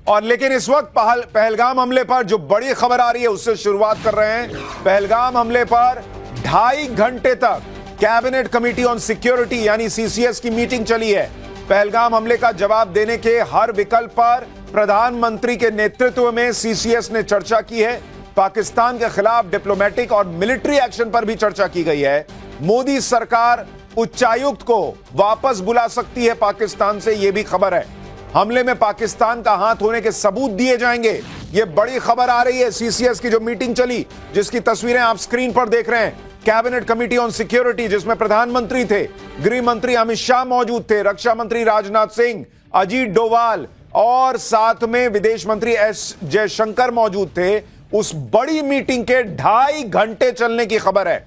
और लेकिन इस वक्त पहलगाम हमले पर जो बड़ी खबर आ रही है उससे शुरुआत कर रहे हैं। पहलगाम हमले पर 2.5 घंटे तक कैबिनेट कमेटी ऑन सिक्योरिटी यानी सीसीएस की मीटिंग चली है। पहलगाम हमले का जवाब देने के हर विकल्प पर प्रधानमंत्री के नेतृत्व में सीसीएस ने चर्चा की है। पाकिस्तान के खिलाफ डिप्लोमेटिक और मिलिट्री एक्शन पर भी चर्चा की गई है। मोदी सरकार उच्चायुक्त को वापस बुला सकती है पाकिस्तान से, यह भी खबर है। हमले में पाकिस्तान का हाथ होने के सबूत दिए जाएंगे, यह बड़ी खबर आ रही है। सीसीएस की जो मीटिंग चली, जिसकी तस्वीरें आप स्क्रीन पर देख रहे हैं, कैबिनेट कमेटी ऑन सिक्योरिटी, जिसमें प्रधानमंत्री थे, गृह मंत्री अमित शाह मौजूद थे, रक्षा मंत्री राजनाथ सिंह, अजीत डोभाल और साथ में विदेश मंत्री एस जयशंकर मौजूद थे। उस बड़ी मीटिंग के 2.5 घंटे चलने की खबर है।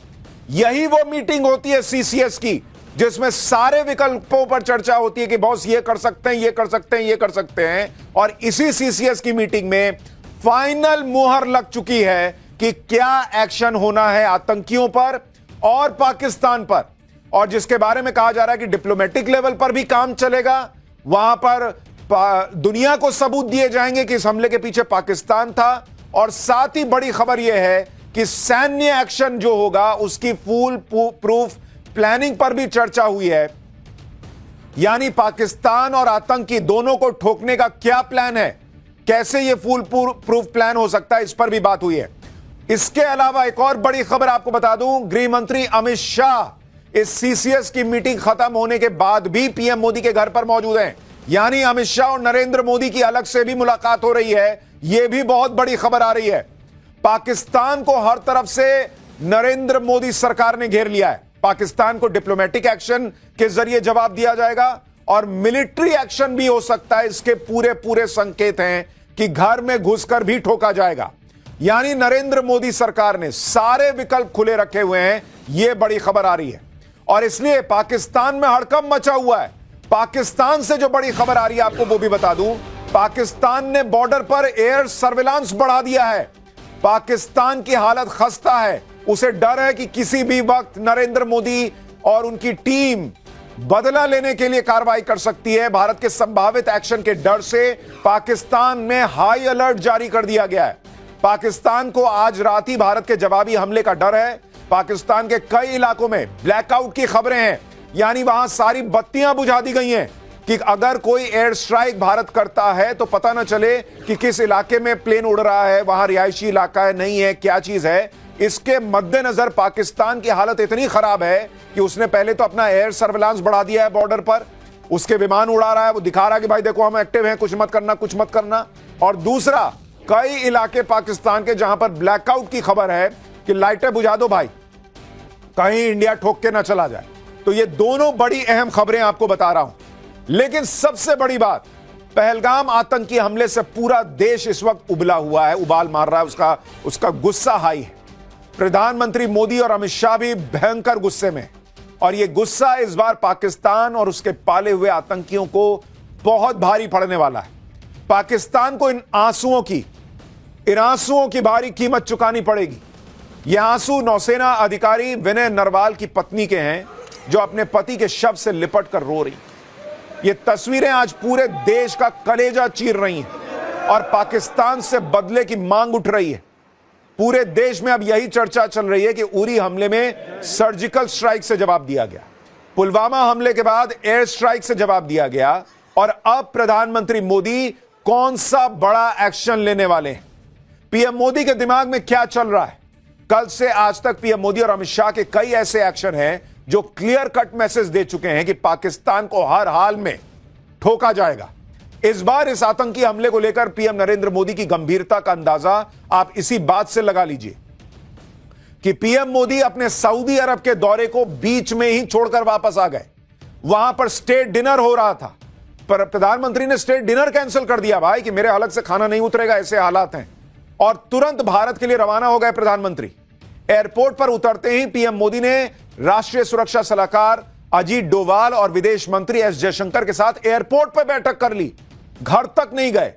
यही वो मीटिंग होती है सीसीएस की, जिसमें सारे विकल्पों पर चर्चा होती है कि बॉस ये कर सकते हैं, ये कर सकते हैं, ये कर सकते हैं। और इसी सीसीएस की मीटिंग में फाइनल मुहर लग चुकी है कि क्या एक्शन होना है आतंकियों पर और पाकिस्तान पर, और जिसके बारे में कहा जा रहा है कि डिप्लोमेटिक लेवल पर भी काम चलेगा। वहां पर दुनिया को सबूत दिए जाएंगे कि इस हमले के पीछे पाकिस्तान था। और साथ ही बड़ी खबर यह है कि सैन्य एक्शन जो होगा उसकी फुल प्रूफ प्लानिंग पर भी चर्चा हुई है। यानी पाकिस्तान और आतंकी दोनों को ठोकने का क्या प्लान है, कैसे यह फुल प्रूफ प्लान हो सकता है, इस पर भी बात हुई है। इसके अलावा एक और बड़ी खबर आपको बता दूं, गृह मंत्री अमित शाह इस सीसीएस की मीटिंग खत्म होने के बाद भी पीएम मोदी के घर पर मौजूद हैं। यानी अमित शाह और नरेंद्र मोदी की अलग से भी मुलाकात हो रही है। यह भी बहुत बड़ी खबर आ रही है। पाकिस्तान को हर तरफ से नरेंद्र मोदी सरकार ने घेर लिया है। पाकिस्तान को डिप्लोमेटिक एक्शन के जरिए जवाब दिया जाएगा और मिलिट्री एक्शन भी हो सकता है। इसके पूरे पूरे संकेत हैं कि घर में घुसकर भी ठोका जाएगा। यानी नरेंद्र मोदी सरकार ने सारे विकल्प खुले रखे हुए हैं। यह बड़ी खबर आ रही है और इसलिए पाकिस्तान में हड़कंप मचा हुआ है। पाकिस्तान से जो बड़ी खबर आ रही है आपको वो भी बता दूं, पाकिस्तान ने बॉर्डर पर एयर सर्विलांस बढ़ा दिया है। पाकिस्तान की हालत खस्ता है। उसे डर है कि किसी भी वक्त नरेंद्र मोदी और उनकी टीम बदला लेने के लिए कार्रवाई कर सकती है। भारत के संभावित एक्शन के डर से पाकिस्तान में हाई अलर्ट जारी कर दिया गया है। पाकिस्तान को आज रात ही भारत के जवाबी हमले का डर है। पाकिस्तान के कई इलाकों में ब्लैकआउट की खबरें हैं, यानी वहां सारी बत्तियां बुझा दी गई हैं कि अगर कोई एयर स्ट्राइक भारत करता है तो पता ना चले कि किस इलाके में प्लेन उड़ रहा है, वहां रिहायशी इलाका है, नहीं है, क्या चीज है। इसके मद्देनजर पाकिस्तान की हालत इतनी खराब है कि उसने पहले तो अपना एयर सर्विलांस बढ़ा दिया है बॉर्डर पर। उसके विमान उड़ा रहा है, वो दिखा रहा है कि भाई देखो हम एक्टिव हैं, कुछ मत करना, कुछ मत करना। और दूसरा, कई इलाके पाकिस्तान के जहां पर ब्लैकआउट की खबर है कि लाइटें बुझा दो भाई, कहीं इंडिया ठोक के ना चला जाए। तो ये दोनों बड़ी अहम खबरें आपको बता रहा हूं। लेकिन सबसे बड़ी बात, पहलगाम आतंकी हमले से पूरा देश इस वक्त उबला हुआ है, उबाल मार रहा है, उसका गुस्सा हाई है। प्रधानमंत्री मोदी और अमित शाह भी भयंकर गुस्से में, और यह गुस्सा इस बार पाकिस्तान और उसके पाले हुए आतंकियों को बहुत भारी पड़ने वाला है। पाकिस्तान को इन आंसुओं की भारी कीमत चुकानी पड़ेगी। यह आंसू नौसेना अधिकारी विनय नरवाल की पत्नी के हैं, जो अपने पति के शव से लिपट कर रो रही। ये तस्वीरें आज पूरे देश का कलेजा चीर रही हैं और पाकिस्तान से बदले की मांग उठ रही है। पूरे देश में अब यही चर्चा चल रही है कि उरी हमले में सर्जिकल स्ट्राइक से जवाब दिया गया, पुलवामा हमले के बाद एयर स्ट्राइक से जवाब दिया गया, और अब प्रधानमंत्री मोदी कौन सा बड़ा एक्शन लेने वाले हैं। पीएम मोदी के दिमाग में क्या चल रहा है? कल से आज तक पीएम मोदी और अमित शाह के कई ऐसे एक्शन हैं जो क्लियर कट मैसेज दे चुके हैं कि पाकिस्तान को हर हाल में ठोका जाएगा। इस बार इस आतंकी हमले को लेकर पीएम नरेंद्र मोदी की गंभीरता का अंदाजा आप इसी बात से लगा लीजिए कि पीएम मोदी अपने सऊदी अरब के दौरे को बीच में ही छोड़कर वापस आ गए। वहां पर स्टेट डिनर हो रहा था, पर प्रधानमंत्री ने स्टेट डिनर कैंसिल कर दिया भाई कि मेरे हलक से खाना नहीं उतरेगा, ऐसे हालात हैं। और तुरंत भारत के लिए रवाना हो गए प्रधानमंत्री। एयरपोर्ट पर उतरते ही पीएम मोदी ने राष्ट्रीय सुरक्षा सलाहकार अजीत डोभाल और विदेश मंत्री एस जयशंकर के साथ एयरपोर्ट पर बैठक कर ली, घर तक नहीं गए।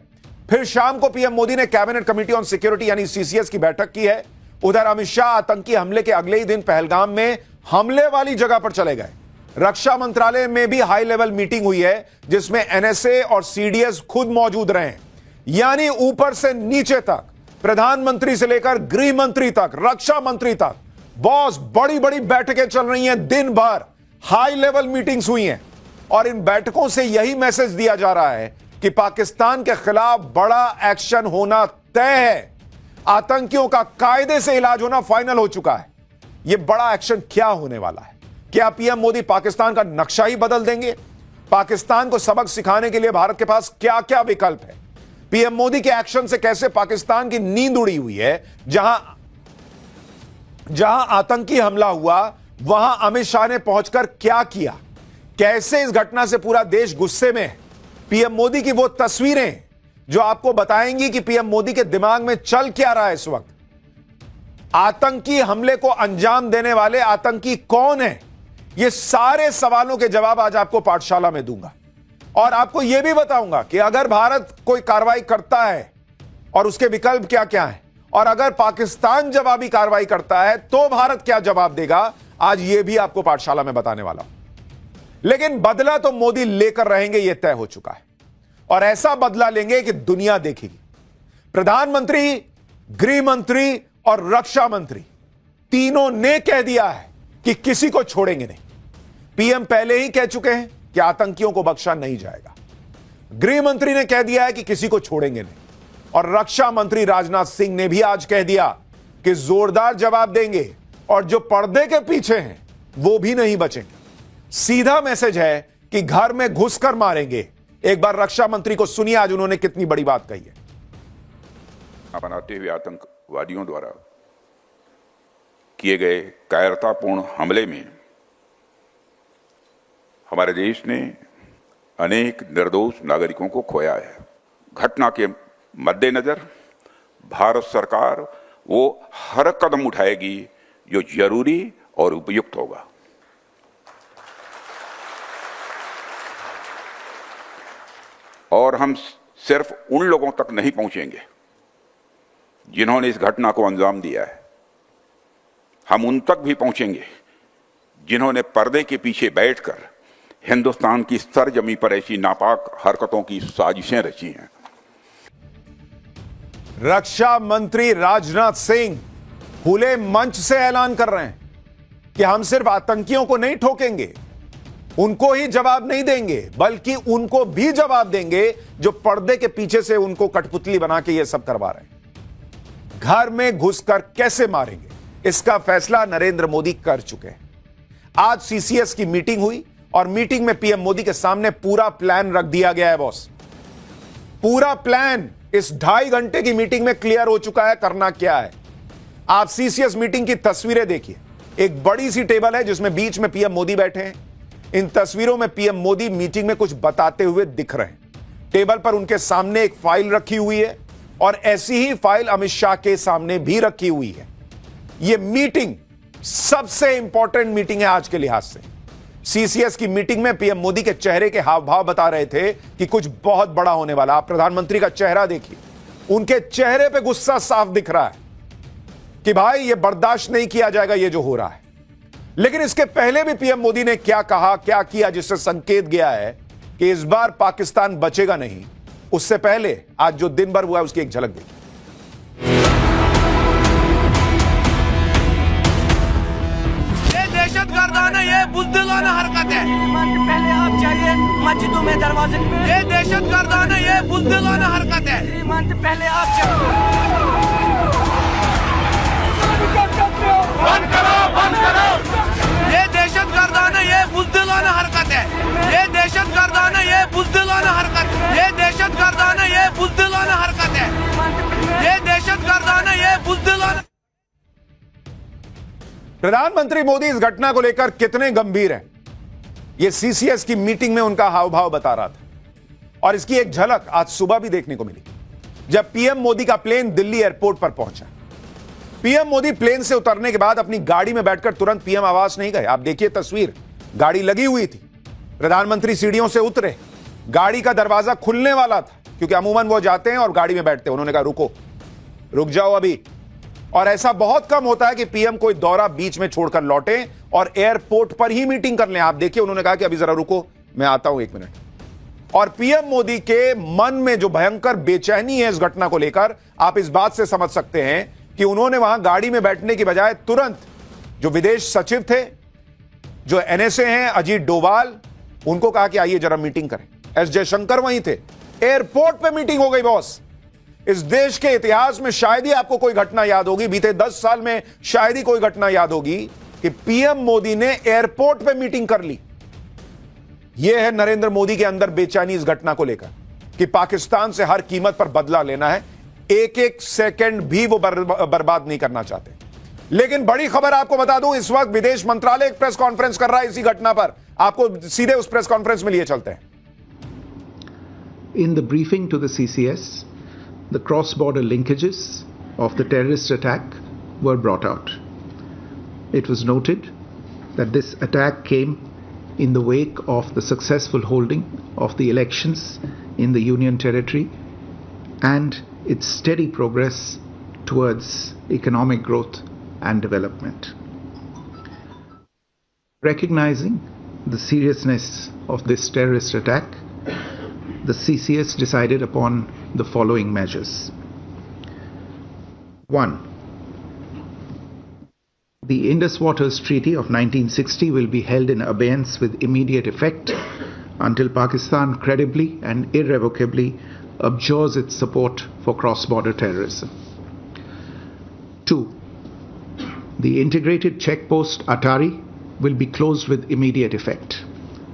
फिर शाम को पीएम मोदी ने कैबिनेट कमेटी ऑन सिक्योरिटी यानी सीसीएस की बैठक की है। उधर अमित शाह आतंकी हमले के अगले ही दिन पहलगाम में हमले वाली जगह पर चले गए। रक्षा मंत्रालय में भी हाई लेवल मीटिंग हुई है, जिसमें एनएसए और सीडीएस खुद मौजूद रहे। यानी ऊपर से नीचे तक, प्रधानमंत्री से लेकर गृह मंत्री तक, रक्षा मंत्री तक, बॉस बड़ी बड़ी बैठकें चल रही हैं, दिन भर हाई लेवल मीटिंग्स हुई हैं और इन बैठकों से यही मैसेज दिया जा रहा है कि पाकिस्तान के खिलाफ बड़ा एक्शन होना तय है। आतंकियों का कायदे से इलाज होना फाइनल हो चुका है। यह बड़ा एक्शन क्या होने वाला है? क्या पीएम मोदी पाकिस्तान का नक्शा ही बदल देंगे? पाकिस्तान को सबक सिखाने के लिए भारत के पास क्या क्या विकल्प है? पीएम मोदी के एक्शन से कैसे पाकिस्तान की नींद उड़ी हुई है? जहां आतंकी हमला हुआ वहां अमित शाह ने पहुंचकर क्या किया? कैसे इस घटना से पूरा देश गुस्से में है? पीएम मोदी की वो तस्वीरें जो आपको बताएंगी कि पीएम मोदी के दिमाग में चल क्या रहा है इस वक्त। आतंकी हमले को अंजाम देने वाले आतंकी कौन है? ये सारे सवालों के जवाब आज आपको पाठशाला में दूंगा और आपको यह भी बताऊंगा कि अगर भारत कोई कार्रवाई करता है और उसके विकल्प क्या क्या हैं, और अगर पाकिस्तान जवाबी कार्रवाई करता है तो भारत क्या जवाब देगा। आज यह भी आपको पाठशाला में बताने वाला हूं। लेकिन बदला तो मोदी लेकर रहेंगे, यह तय हो चुका है और ऐसा बदला लेंगे कि दुनिया देखेगी। प्रधानमंत्री, गृह मंत्री और रक्षा मंत्री तीनों ने कह दिया है कि किसी को छोड़ेंगे नहीं। पीएम पहले ही कह चुके हैं कि आतंकियों को बख्शा नहीं जाएगा। गृह मंत्री ने कह दिया है कि किसी को छोड़ेंगे नहीं और रक्षा मंत्री राजनाथ सिंह ने भी आज कह दिया कि जोरदार जवाब देंगे और जो पर्दे के पीछे हैं वो भी नहीं बचेंगे। सीधा मैसेज है कि घर में घुसकर मारेंगे। एक बार रक्षा मंत्री को सुनिए आज उन्होंने कितनी बड़ी बात कही है। बनाते हुए आतंकवादियों द्वारा किए गए कायरतापूर्ण हमले में हमारे देश ने अनेक निर्दोष नागरिकों को खोया है। घटना के मद्देनजर भारत सरकार वो हर कदम उठाएगी जो जरूरी और उपयुक्त होगा। और हम सिर्फ उन लोगों तक नहीं पहुंचेंगे जिन्होंने इस घटना को अंजाम दिया है, हम उन तक भी पहुंचेंगे जिन्होंने पर्दे के पीछे बैठकर हिंदुस्तान की सरजमी पर ऐसी नापाक हरकतों की साजिशें रची हैं। रक्षा मंत्री राजनाथ सिंह खुले मंच से ऐलान कर रहे हैं कि हम सिर्फ आतंकियों को नहीं ठोकेंगे, उनको ही जवाब नहीं देंगे, बल्कि उनको भी जवाब देंगे जो पर्दे के पीछे से उनको कठपुतली बना के ये सब करवा रहे हैं। घर में घुसकर कैसे मारेंगे, इसका फैसला नरेंद्र मोदी कर चुके हैं। आज सीसीएस की मीटिंग हुई और मीटिंग में पीएम मोदी के सामने पूरा प्लान रख दिया गया है। बॉस, पूरा प्लान इस 2.5 घंटे की मीटिंग में क्लियर हो चुका है करना क्या है। आप सीसीएस मीटिंग की तस्वीरें देखिए। एक बड़ी सी टेबल है जिसमें बीच में पीएम मोदी बैठे हैं। इन तस्वीरों में पीएम मोदी मीटिंग में कुछ बताते हुए दिख रहे हैं। टेबल पर उनके सामने एक फाइल रखी हुई है और ऐसी ही फाइल अमित शाह के सामने भी रखी हुई है। यह मीटिंग सबसे इंपॉर्टेंट मीटिंग है आज के लिहाज से। सीसीएस की मीटिंग में पीएम मोदी के चेहरे के हाव भाव बता रहे थे कि कुछ बहुत बड़ा होने वाला। आप प्रधानमंत्री का चेहरा देखिए, उनके चेहरे पे गुस्सा साफ दिख रहा है कि भाई ये बर्दाश्त नहीं किया जाएगा ये जो हो रहा है। लेकिन इसके पहले भी पीएम मोदी ने क्या कहा, क्या किया, जिससे संकेत गया है कि इस बार पाकिस्तान बचेगा नहीं। उससे पहले आज जो दिन भर हुआ है उसकी एक झलक देखिए। दहशतगर्दाना ये बुज़दिलाना हरकत है। पहले आप चाहिए मस्जिदों में दरवाजे, ये दहशतगर्दाना ये बुज़दिलाना हरकत है। पहले आप बंद करो, बंद करो। ये दहशतगर्दाना ये बुज़दिलाना हरकत है। ये दहशतगर्दाना ये बुज़दिलाना हरकत, ये दहशतगर्दाना ये बुज़दिलाना हरकत है। ये दहशतगर्दाना ये बुज़दिलाना। प्रधानमंत्री मोदी इस घटना को लेकर कितने गंभीर हैं, यह सीसीएस की मीटिंग में उनका हाव भाव बता रहा था और इसकी एक झलक आज सुबह भी देखने को मिली जब पीएम मोदी का प्लेन दिल्ली एयरपोर्ट पर पहुंचा। पीएम मोदी प्लेन से उतरने के बाद अपनी गाड़ी में बैठकर तुरंत पीएम आवास नहीं गए। आप देखिए तस्वीर, गाड़ी लगी हुई थी। प्रधानमंत्री सीढ़ियों से उतरे, गाड़ी का दरवाजा खुलने वाला था क्योंकि अमूमन वो जाते हैं और गाड़ी में बैठते हैं। उन्होंने कहा रुको, रुक जाओ अभी। और ऐसा बहुत कम होता है कि पीएम कोई दौरा बीच में छोड़कर लौटे और एयरपोर्ट पर ही मीटिंग कर लें। आप देखिए, उन्होंने कहा कि अभी जरा रुको, मैं आता हूं 1 मिनट। और पीएम मोदी के मन में जो भयंकर बेचैनी है इस घटना को लेकर, आप इस बात से समझ सकते हैं कि उन्होंने वहां गाड़ी में बैठने की बजाय तुरंत जो विदेश सचिव थे, जो एनएसए हैं अजीत डोभाल, उनको कहा कि आइए जरा मीटिंग करें। एस जयशंकर वहीं थे। एयरपोर्ट पे मीटिंग हो गई बॉस। इस देश के इतिहास में शायद ही आपको कोई घटना याद होगी, बीते 10 साल में शायद ही कोई घटना याद होगी कि पीएम मोदी ने एयरपोर्ट पे मीटिंग कर ली। यह है नरेंद्र मोदी के अंदर बेचैनी इस घटना को लेकर कि पाकिस्तान से हर कीमत पर बदला लेना है, एक एक सेकंड भी वो बर्बाद नहीं करना चाहते। लेकिन बड़ी खबर आपको बता दूं, इस वक्त विदेश मंत्रालय एक प्रेस कॉन्फ्रेंस कर रहा है इसी घटना पर। आपको सीधे उस प्रेस कॉन्फ्रेंस में लिए चलते हैं। In the briefing to the CCS, the cross-border linkages of the terrorist attack were brought out. It was noted that this attack came in the wake of the successful holding of the elections in the Union Territory and its steady progress towards economic growth and development. Recognizing the seriousness of this terrorist attack, the CCS decided upon the following measures. 1. The Indus Waters Treaty of 1960 will be held in abeyance with immediate effect until Pakistan credibly and irrevocably abjures its support for cross-border terrorism. 2. The integrated checkpost Atari will be closed with immediate effect.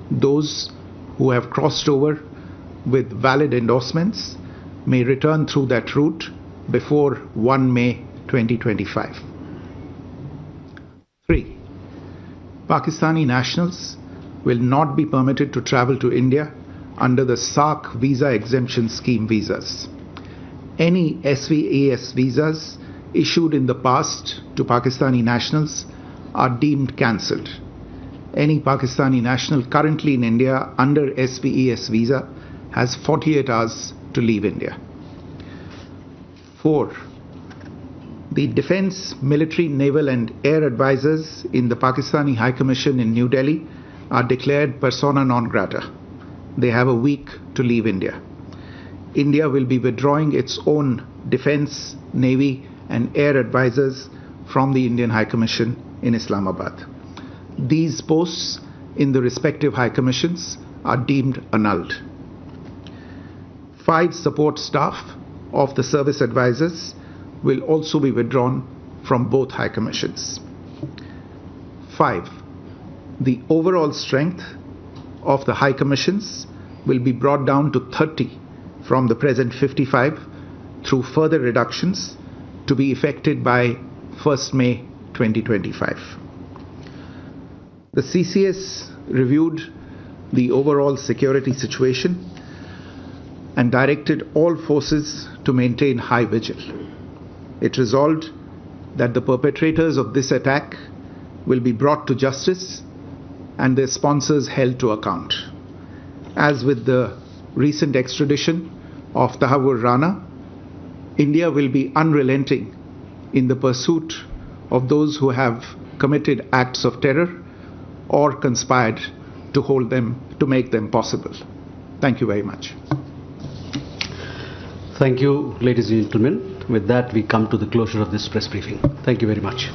Those who have crossed over with valid endorsements may return through that route before 1 May 2025. 3. Pakistani nationals will not be permitted to travel to India under the SAARC visa exemption scheme visas. Any SVAS visas issued in the past to Pakistani nationals are deemed cancelled. Any Pakistani national currently in India under SVES visa has 48 hours to leave India. 4. The defense, military, naval and air advisors in the Pakistani High Commission in New Delhi are declared persona non grata. They have a week to leave India. India will be withdrawing its own defense, navy and air advisors from the Indian High Commission in Islamabad. These posts in the respective High Commissions are deemed annulled. 5 support staff of the service advisors will also be withdrawn from both High Commissions. 5. The overall strength of the High Commissions will be brought down to 30 from the present 55 through further reductions to be effected by 1st May 2025. The CCS reviewed the overall security situation and directed all forces to maintain high vigil. It resolved that the perpetrators of this attack will be brought to justice and their sponsors held to account. As with the recent extradition of Tahawur Rana, India will be unrelenting in the pursuit of those who have committed acts of terror or conspired to make them possible. Thank you very much. Thank you, ladies and gentlemen. With that, we come to the closure of this press briefing. Thank you very much.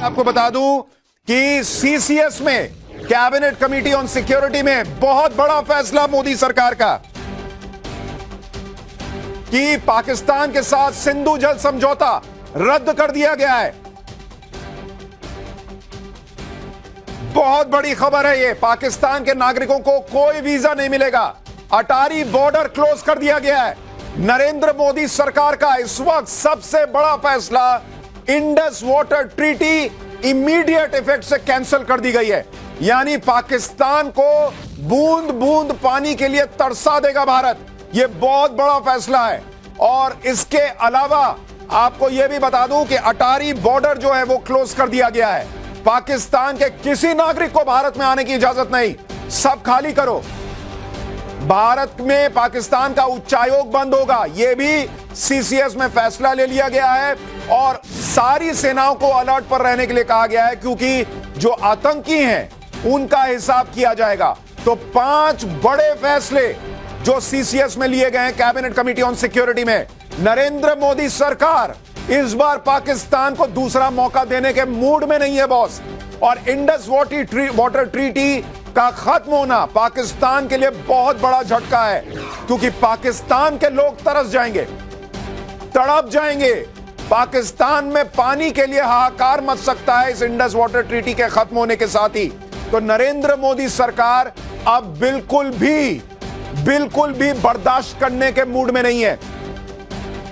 आपको बता दूं कि CCS में, cabinet committee on security में बहुत बड़ा फैसला मोदी सरकार का कि पाकिस्तान के साथ सिंधु जल समझौता रद्द कर दिया गया है। बहुत बड़ी खबर है ये। पाकिस्तान के नागरिकों को कोई वीजा नहीं मिलेगा। अटारी बॉर्डर क्लोज कर दिया गया है। नरेंद्र मोदी सरकार का इस वक्त सबसे बड़ा फैसला, Indus water treaty immediate effect से कैंसिल कर दी गई है। यानी पाकिस्तान को बूंद बूंद पानी के लिए तरसा देगा भारत। यह बहुत बड़ा फैसला है। और इसके अलावा आपको यह भी बता दूं कि अटारी बॉर्डर जो है वो क्लोज कर दिया गया है। पाकिस्तान के किसी नागरिक को भारत में आने की इजाजत नहीं। सब खाली करो। भारत में पाकिस्तान का उच्चायोग बंद होगा। यह भी सीसीएस में फैसला ले लिया गया है और सारी सेनाओं को अलर्ट पर रहने के लिए कहा गया है, क्योंकि जो आतंकी हैं उनका हिसाब किया जाएगा। तो 5 बड़े फैसले जो सीसीएस में लिए गए हैं, कैबिनेट कमेटी ऑन सिक्योरिटी में, नरेंद्र मोदी सरकार इस बार पाकिस्तान को दूसरा मौका देने के मूड में नहीं है बॉस। और इंडस वाटर ट्रीटी का खत्म होना पाकिस्तान के लिए बहुत बड़ा झटका है, क्योंकि पाकिस्तान के लोग तरस जाएंगे, तड़प जाएंगे। पाकिस्तान में पानी के लिए हाहाकार मच सकता है इस इंडस वाटर ट्रीटी के खत्म होने के साथ ही। तो नरेंद्र मोदी सरकार अब बिल्कुल भी बर्दाश्त करने के मूड में नहीं है।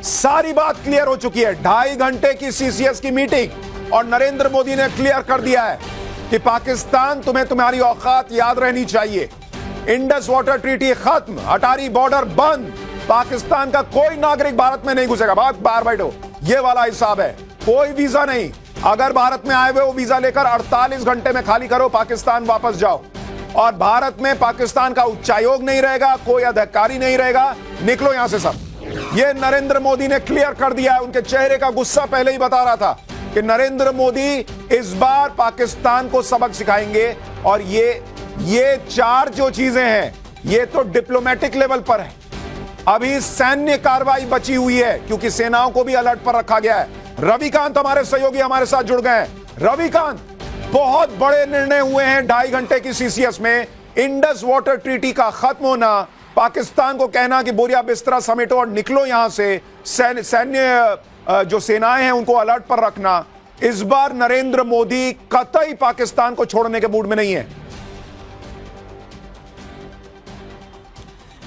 सारी बात क्लियर हो चुकी है। 2.5 घंटे की सीसीएस की मीटिंग और नरेंद्र मोदी ने क्लियर कर दिया है कि पाकिस्तान, तुम्हें तुम्हारी औकात याद रहनी चाहिए। इंडस वाटर ट्रीटी खत्म, अटारी बॉर्डर बंद, पाकिस्तान का कोई नागरिक भारत में नहीं घुसेगा। बाहर बैठो, ये वाला हिसाब है। कोई वीजा नहीं, अगर भारत में आए हुए वो वीजा लेकर 48 घंटे में खाली करो, पाकिस्तान वापस जाओ। और भारत में पाकिस्तान का उच्चायोग नहीं रहेगा, कोई अधिकारी नहीं रहेगा, निकलो यहां से सब। ये नरेंद्र मोदी ने क्लियर कर दिया है। उनके चेहरे का गुस्सा पहले ही बता रहा था कि नरेंद्र मोदी इस बार पाकिस्तान को सबक सिखाएंगे। और ये 4 जो चीजें हैं, ये तो डिप्लोमेटिक लेवल पर है। अभी सैन्य कार्रवाई बची हुई है, क्योंकि सेनाओं को भी अलर्ट पर रखा गया है। रविकांत हमारे सहयोगी हमारे साथ जुड़ गए हैं। रविकांत, बहुत बड़े निर्णय हुए हैं 2.5 घंटे की सीसीएस में। इंडस वाटर ट्रीटी का खत्म होना, पाकिस्तान को कहना कि बोरिया बिस्तरा समेटो और निकलो यहां से, सैन्य जो सेनाएं हैं उनको अलर्ट पर रखना। इस बार नरेंद्र मोदी कतई पाकिस्तान को छोड़ने के मूड में नहीं है।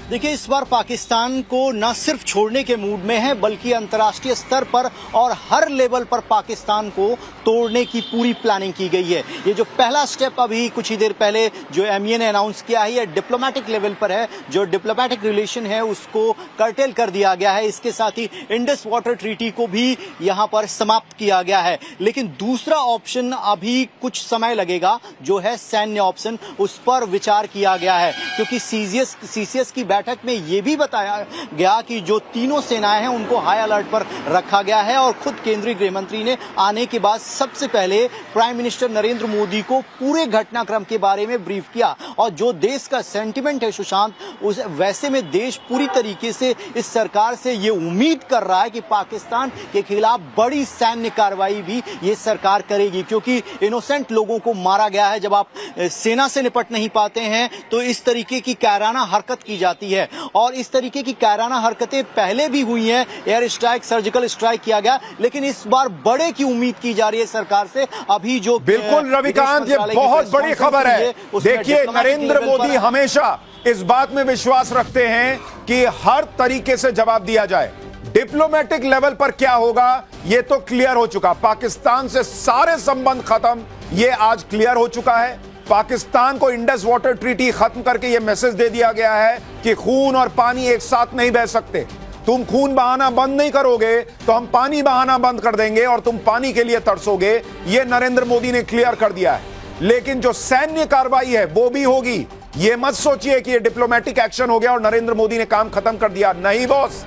देखिए, इस बार पाकिस्तान को न सिर्फ छोड़ने के मूड में है, बल्कि अंतर्राष्ट्रीय स्तर पर और हर लेवल पर पाकिस्तान को तोड़ने की पूरी प्लानिंग की गई है। ये जो पहला स्टेप अभी कुछ ही देर पहले जो एमईए ने अनाउंस किया है, ये डिप्लोमेटिक लेवल पर है। जो डिप्लोमेटिक रिलेशन है उसको कर्टेल कर दिया गया है। इसके साथ ही इंडस वाटर ट्रीटी को भी यहां पर समाप्त किया गया है। लेकिन दूसरा ऑप्शन अभी कुछ समय लगेगा, जो है सैन्य ऑप्शन, उस पर विचार किया गया है। क्योंकि सीसीएस की बैठक में यह भी बताया गया कि जो तीनों सेनाएं हैं उनको हाई अलर्ट पर रखा गया है। और खुद केंद्रीय गृह मंत्री ने आने के बाद सबसे पहले प्राइम मिनिस्टर नरेंद्र मोदी को पूरे घटनाक्रम के बारे में ब्रीफ किया। और जो देश का सेंटिमेंट है सुशांत, उस वैसे में देश पूरी तरीके से इस सरकार से ये उम्मीद कर रहा है कि पाकिस्तान के खिलाफ बड़ी सैन्य कार्रवाई भी ये सरकार करेगी। क्योंकि इनोसेंट लोगों को मारा गया है। जब आप सेना से निपट नहीं पाते हैं तो इस तरीके की कायराना हरकत की जाती है। और इस तरीके की कायराना हरकतें पहले भी हुई हैं, एयर स्ट्राइक, सर्जिकल स्ट्राइक किया गया, लेकिन इस बार बड़े की उम्मीद की जा रही है सरकार से। अभी जो बिल्कुल रविकांत, ये बहुत बड़ी खबर है। देखिए, नरेंद्र मोदी हमेशा इस बात में विश्वास रखते हैं कि हर तरीके से जवाब दिया जाए। डिप्लोमेटिक लेवल पर क्या होगा ये तो क्लियर हो चुका। पाकिस्तान से सारे संबंध खत्म, ये आज क्लियर हो चुका है। पाकिस्तान को इंडस वाटर ट्रीटी खत्म करके यह मैसेज दे दिया गया है कि खून और पानी एक साथ नहीं बह सकते। तुम खून बहाना बंद नहीं करोगे तो हम पानी बहाना बंद कर देंगे और तुम पानी के लिए तरसोगे। यह नरेंद्र मोदी ने क्लियर कर दिया है। लेकिन जो सैन्य कार्रवाई है वो भी होगी। यह मत सोचिए कि यह डिप्लोमेटिक एक्शन हो गया और नरेंद्र मोदी ने काम खत्म कर दिया। नहीं बॉस,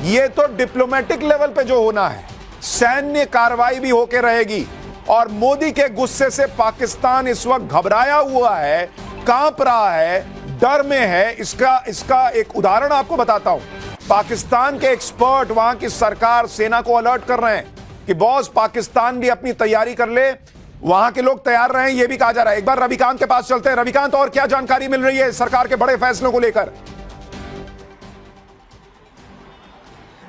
यह तो डिप्लोमेटिक लेवल पे जो होना है, सैन्य कार्रवाई भी होके रहेगी। और मोदी के गुस्से से पाकिस्तान इस वक्त घबराया हुआ है, कांप रहा है, डर में है। इसका एक उदाहरण आपको बताता हूं। पाकिस्तान के एक्सपर्ट, वहां की सरकार, सेना को अलर्ट कर रहे हैं कि बॉस पाकिस्तान भी अपनी तैयारी कर ले, वहां के लोग तैयार रहे। यह भी कहा जा रहा है। एक बार रविकांत के पास चलते हैं। रविकांत, और क्या जानकारी मिल रही है सरकार के बड़े फैसलों को लेकर?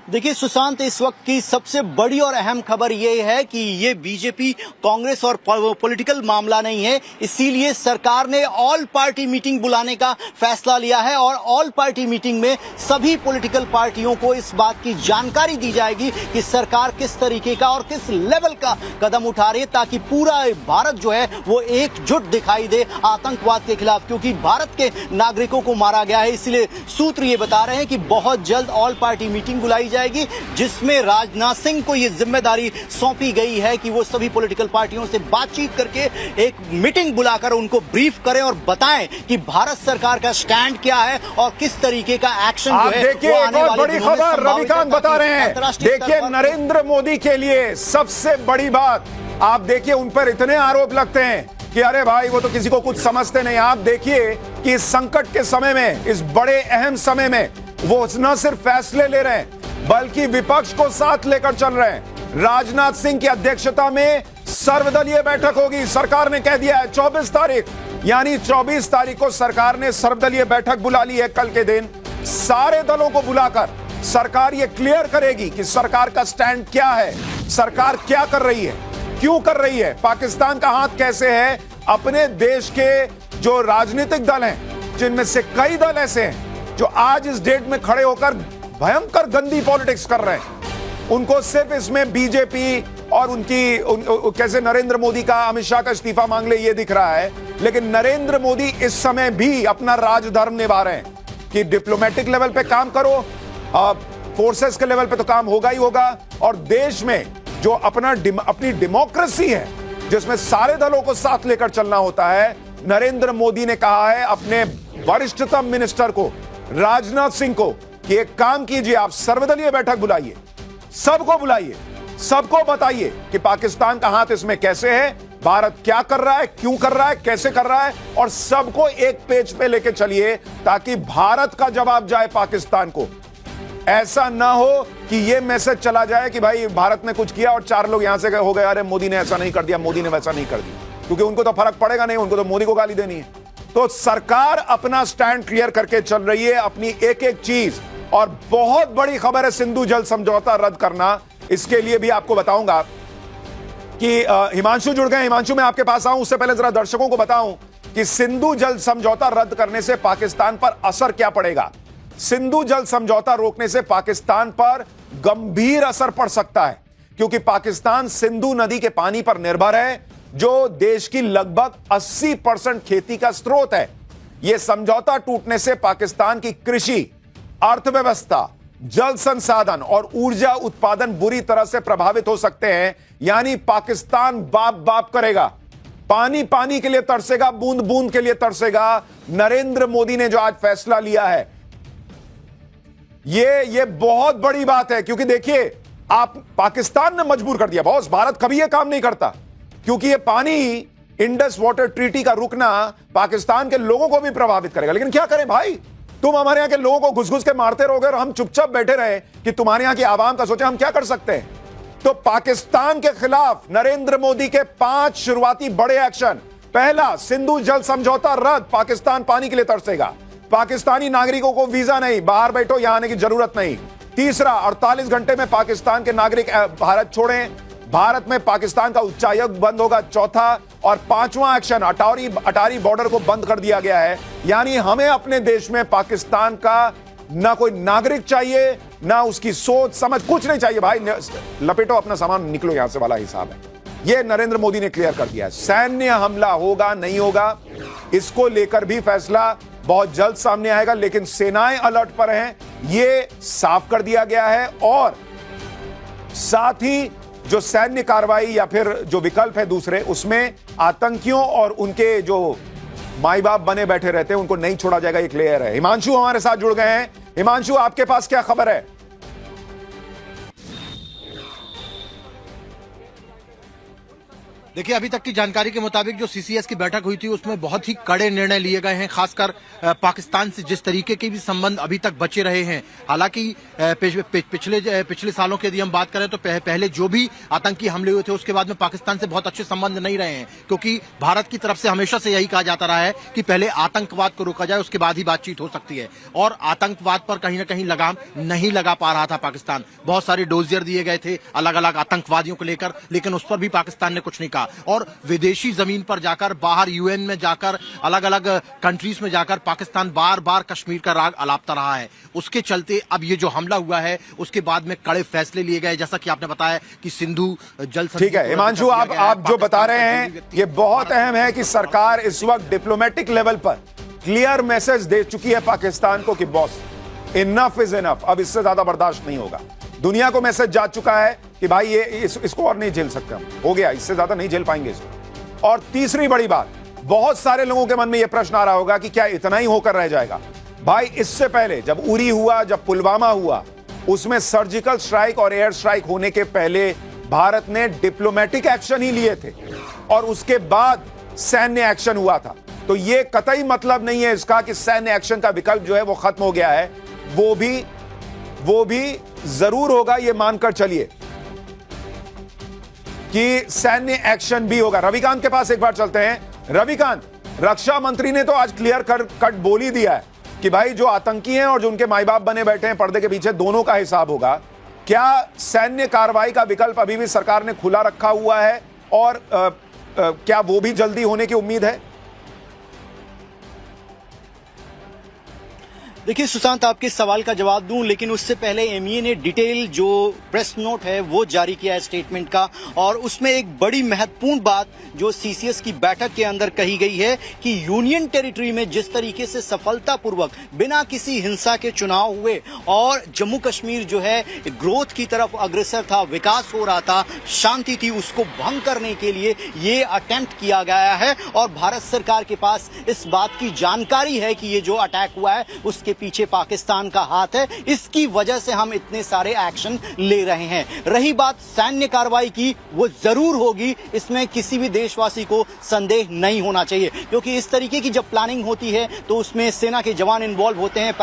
देखिए सुशांत, इस वक्त की सबसे बड़ी और अहम खबर ये है कि ये बीजेपी, कांग्रेस और पॉलिटिकल मामला नहीं है। इसीलिए सरकार ने ऑल पार्टी मीटिंग बुलाने का फैसला लिया है। और ऑल पार्टी मीटिंग में सभी पॉलिटिकल पार्टियों को इस बात की जानकारी दी जाएगी कि सरकार किस तरीके का और किस लेवल का कदम उठा रही है, ताकि पूरा भारत जो है वो एकजुट दिखाई दे आतंकवाद के खिलाफ। क्योंकि भारत के नागरिकों को मारा गया है। इसलिए सूत्र ये बता रहे हैं कि बहुत जल्द ऑल पार्टी मीटिंग बुलाई जाएगी, जिसमें राजनाथ सिंह को यह जिम्मेदारी सौंपी गई है कि वो सभी पॉलिटिकल पार्टियों से बातचीत करके एक मीटिंग बुलाकर उनको ब्रीफ करें और बताएं कि भारत सरकार का स्टैंड क्या है और किस तरीके का एक्शन जो है। देखिए, एक और बड़ी खबर रविकांत बता रहे हैं। देखिए, नरेंद्र मोदी के लिए सबसे बड़ी बात, आप देखिए उन पर इतने आरोप लगते हैं कि अरे भाई वो तो किसी को कुछ समझते नहीं। आप देखिए कि इस संकट के समय में, इस बड़े अहम समय में वो न सिर्फ फैसले ले रहे हैं बल्कि विपक्ष को साथ लेकर चल रहे हैं। राजनाथ सिंह की अध्यक्षता में सर्वदलीय बैठक होगी, सरकार ने कह दिया है 24 तारीख, यानी 24 तारीख को सरकार ने सर्वदलीय बैठक बुला ली है। कल के दिन सारे दलों को बुलाकर सरकार ये क्लियर करेगी कि सरकार का स्टैंड क्या है, सरकार क्या कर रही है, क्यों कर रही है, पाकिस्तान का हाथ कैसे है। अपने देश के जो राजनीतिक दल हैं, जिनमें से कई दल ऐसे हैं जो आज इस डेट में खड़े होकर भयंकर गंदी पॉलिटिक्स कर रहे हैं, उनको सिर्फ इसमें बीजेपी और कैसे नरेंद्र मोदी का, अमित शाह का इस्तीफा मांग ले ये दिख रहा है। लेकिन नरेंद्र मोदी इस समय भी अपना राजधर्म निभा रहे हैं कि डिप्लोमेटिक लेवल पे काम करो, फोर्सेस के लेवल पे तो काम होगा ही होगा, और देश में जो अपनी डेमोक्रेसी है जिसमें सारे दलों को साथ लेकर चलना होता है, नरेंद्र मोदी ने कहा है अपने वरिष्ठतम मिनिस्टर को, राजनाथ सिंह को, कि एक काम कीजिए, आप सर्वदलीय बैठक बुलाइए, सबको बुलाइए, सबको बताइए कि पाकिस्तान का हाथ इसमें कैसे है, भारत क्या कर रहा है, क्यों कर रहा है, कैसे कर रहा है, और सबको एक पेज पे लेके चलिए ताकि भारत का जवाब जाए पाकिस्तान को। ऐसा ना हो कि ये मैसेज चला जाए कि भाई भारत ने कुछ किया और 4 लोग यहां से हो गए, अरे मोदी ने ऐसा नहीं कर दिया, मोदी ने वैसा नहीं कर दिया, क्योंकि उनको तो फर्क पड़ेगा नहीं, उनको तो मोदी को गाली देनी है। तो सरकार अपना स्टैंड क्लियर करके चल रही है, अपनी एक एक चीज। और बहुत बड़ी खबर है सिंधु जल समझौता रद्द करना। इसके लिए भी आपको बताऊंगा कि हिमांशु जुड़ गए। हिमांशु, मैं आपके पास आऊं उससे पहले जरा दर्शकों को बताऊं कि सिंधु जल समझौता रद्द करने से पाकिस्तान पर असर क्या पड़ेगा। सिंधु जल समझौता रोकने से पाकिस्तान पर गंभीर असर पड़ सकता है, क्योंकि पाकिस्तान सिंधु नदी के पानी पर निर्भर है, जो देश की लगभग 80% खेती का स्रोत है। यह समझौता टूटने से पाकिस्तान की कृषि, अर्थव्यवस्था, जल संसाधन और ऊर्जा उत्पादन बुरी तरह से प्रभावित हो सकते हैं। यानी पाकिस्तान बाप बाप करेगा, पानी पानी के लिए तरसेगा, बूंद बूंद के लिए तरसेगा। नरेंद्र मोदी ने जो आज फैसला लिया है, ये बहुत बड़ी बात है, क्योंकि देखिए आप, पाकिस्तान ने मजबूर कर दिया बॉस, भारत कभी ये काम नहीं करता, क्योंकि ये पानी, इंडस वाटर ट्रीटी का रुकना पाकिस्तान के लोगों को भी प्रभावित करेगा। लेकिन क्या करें भाई, तुम हमारे यहां के लोगों को घुस घुस के मारते रहोगे और हम चुपचाप बैठे रहे कि तुम्हारे यहां की आवाम का सोचे, हम क्या कर सकते हैं। तो पाकिस्तान के खिलाफ नरेंद्र मोदी के 5 शुरुआती बड़े एक्शन। पहला, सिंधु जल समझौता रद्द, पाकिस्तान पानी के लिए तरसेगा। पाकिस्तानी नागरिकों को वीजा नहीं, बाहर बैठो, यहां आने की जरूरत नहीं। तीसरा, 48 घंटे में पाकिस्तान के नागरिक भारत छोड़ें, भारत में पाकिस्तान का उच्चायुक्त बंद होगा। चौथा और 5वां एक्शन, अटारी बॉर्डर को बंद कर दिया गया है। यानी हमें अपने देश में पाकिस्तान का ना कोई नागरिक चाहिए, ना उसकी सोच समझ, कुछ नहीं चाहिए भाई, लपेटो अपना सामान, निकलो यहां से वाला हिसाब है। यह नरेंद्र मोदी ने क्लियर कर दिया है। सैन्य हमला होगा नहीं होगा, इसको लेकर भी फैसला बहुत जल्द सामने आएगा, लेकिन सेनाएं अलर्ट पर हैं, यह साफ कर दिया गया है। और साथ ही जो सैन्य कार्रवाई या फिर जो विकल्प है दूसरे, उसमें आतंकियों और उनके जो माई बाप बने बैठे रहते हैं उनको नहीं छोड़ा जाएगा, ये क्लियर है। हिमांशु हमारे साथ जुड़ गए हैं। हिमांशु, आपके पास क्या खबर है? देखिए, अभी तक की जानकारी के मुताबिक जो सीसीएस की बैठक हुई थी उसमें बहुत ही कड़े निर्णय लिए गए हैं, खासकर पाकिस्तान से जिस तरीके के भी संबंध अभी तक बचे रहे हैं। हालांकि पिछले सालों की यदि हम बात करें तो पहले जो भी आतंकी हमले हुए थे उसके बाद में पाकिस्तान से बहुत अच्छे संबंध नहीं रहे हैं, क्योंकि भारत की तरफ से हमेशा से यही कहा जाता रहा है कि पहले आतंकवाद को रोका जाए, उसके बाद ही बातचीत हो सकती है। और आतंकवाद पर कहीं ना कहीं लगाम नहीं लगा पा रहा था पाकिस्तान। बहुत सारे डोजियर दिए गए थे अलग अलग आतंकवादियों को लेकर, लेकिन उस पर भी पाकिस्तान ने कुछ नहीं कहा। और विदेशी जमीन पर जाकर, बाहर यूएन में जाकर, अलग अलग कंट्रीज में जाकर पाकिस्तान बार बार कश्मीर का राग अलापता रहा है। उसके चलते अब ये जो हमला हुआ है उसके बाद में कड़े फैसले लिए गए, जैसा कि आपने बताया कि सिंधु जल। ठीक है हिमांशु, आप जो बता रहे हैं ये बहुत अहम है कि सरकार इस वक्त डिप्लोमेटिक लेवल पर क्लियर मैसेज दे चुकी है पाकिस्तान को कि बॉस, इनफ इज इनफ, अब इससे ज्यादा बर्दाश्त नहीं होगा। दुनिया को मैसेज जा चुका है कि भाई ये इसको और नहीं झेल सकते हम, हो गया, इससे ज्यादा नहीं झेल पाएंगे इसको। और तीसरी बड़ी बात, बहुत सारे लोगों के मन में यह प्रश्न आ रहा होगा कि क्या इतना ही होकर रह जाएगा। भाई इससे पहले जब उरी हुआ, जब पुलवामा हुआ, उसमें सर्जिकल स्ट्राइक और एयर स्ट्राइक होने के पहले भारत ने डिप्लोमेटिक एक्शन ही लिए थे, और उसके बाद सैन्य एक्शन हुआ था। तो ये कतई मतलब नहीं है इसका कि सैन्य एक्शन का विकल्प जो है वो खत्म हो गया है। वो भी जरूर होगा, ये मानकर चलिए कि सैन्य एक्शन भी होगा। रविकांत के पास एक बार चलते हैं। रविकांत, रक्षा मंत्री ने तो आज क्लियर कट बोल ही दिया है कि भाई जो आतंकी हैं और जो उनके माई बाप बने बैठे हैं पर्दे के पीछे, दोनों का हिसाब होगा। क्या सैन्य कार्रवाई का विकल्प अभी भी सरकार ने खुला रखा हुआ है और क्या वो भी जल्दी होने की उम्मीद है? देखिए सुशांत, आपके सवाल का जवाब दूं, लेकिन उससे पहले एमईए ने डिटेल जो प्रेस नोट है वो जारी किया है स्टेटमेंट का, और उसमें एक बड़ी महत्वपूर्ण बात जो सीसीएस की बैठक के अंदर कही गई है कि यूनियन टेरिटरी में जिस तरीके से सफलतापूर्वक बिना किसी हिंसा के चुनाव हुए और जम्मू कश्मीर जो है ग्रोथ की तरफ अग्रसर था, विकास हो रहा था, शांति थी, उसको भंग करने के लिए ये अटेम्प्ट किया गया है। और भारत सरकार के पास इस बात की जानकारी है कि ये जो अटैक हुआ है उसके पीछे पाकिस्तान का हाथ है, इसकी वजह से हम इतने सारे एक्शन ले रहे हैं। रही बात सैन्य कार्रवाई की, वो जरूर होगी, इसमें किसी भी देशवासी को संदेह नहीं होना चाहिए, क्योंकि इस तरीके की जब प्लानिंग होती है तो उसमें सेना के जवान इन्वॉल्व होते हैं।